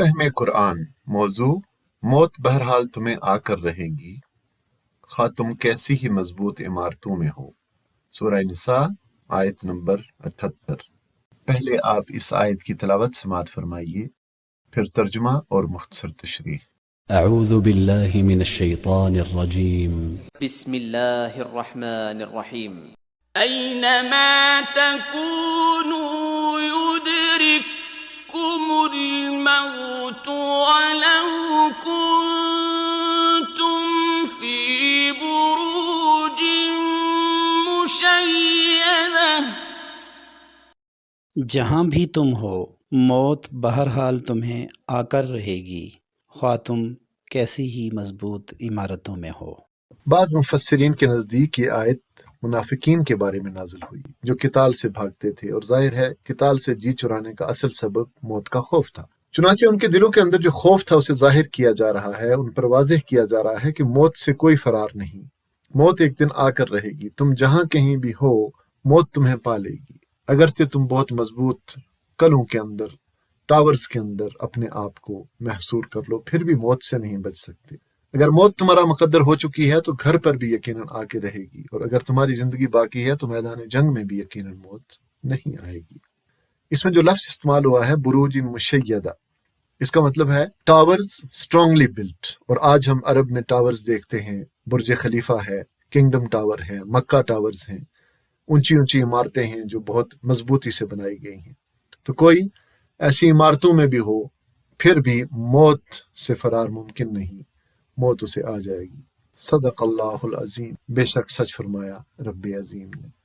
فہم قرآن موضوع موت بہرحال تمہیں آ کر رہے گی، خواہ تم کیسی ہی مضبوط عمارتوں میں ہو۔ سورہ نساء آیت نمبر 78۔ پہلے آپ اس آیت کی تلاوت سماعت فرمائیے، پھر ترجمہ اور مختصر تشریح۔ اعوذ باللہ من الشیطان الرجیم۔ بسم اللہ الرحمن الرحیم۔ أينما تكونوا يدرككم الموت ولو كنتم في بروج مشيدة۔ جہاں بھی تم ہو، موت بہرحال تمہیں آ کر رہے گی، خواہ تم کیسی ہی مضبوط عمارتوں میں ہو۔ بعض مفسرین کے نزدیک یہ آیت منافقین کے بارے میں نازل ہوئی جو قتال سے بھاگتے تھے، اور ظاہر ہے قتال سے جی چرانے کا اصل سبب موت کا خوف تھا۔ چنانچہ ان کے دلوں کے اندر جو خوف تھا اسے ظاہر کیا جا رہا ہے، ان پر واضح کیا جا رہا ہے کہ موت سے کوئی فرار نہیں، موت ایک دن آ کر رہے گی، تم جہاں کہیں بھی ہو موت تمہیں پا لے گی۔ اگرچہ تم بہت مضبوط قلعوں کے اندر، ٹاورز کے اندر اپنے آپ کو محصور کر لو، پھر بھی موت سے نہیں بچ سکتے۔ اگر موت تمہارا مقدر ہو چکی ہے تو گھر پر بھی یقیناً آ کے رہے گی، اور اگر تمہاری زندگی باقی ہے تو میدان جنگ میں بھی یقیناً موت نہیں آئے گی۔ اس میں جو لفظ استعمال ہوا ہے بروج مشیدہ، اس کا مطلب ہے ٹاورز اسٹرانگلی بلٹ، اور آج ہم عرب میں ٹاورز دیکھتے ہیں، برج خلیفہ ہے، کنگڈم ٹاور ہے، مکہ ٹاورز ہیں، اونچی اونچی عمارتیں ہیں جو بہت مضبوطی سے بنائی گئی ہیں۔ تو کوئی ایسی عمارتوں میں بھی ہو پھر بھی موت سے فرار ممکن نہیں، موت اسے آ جائے گی۔ صدق اللہ العظیم، بے شک سچ فرمایا رب عظیم نے۔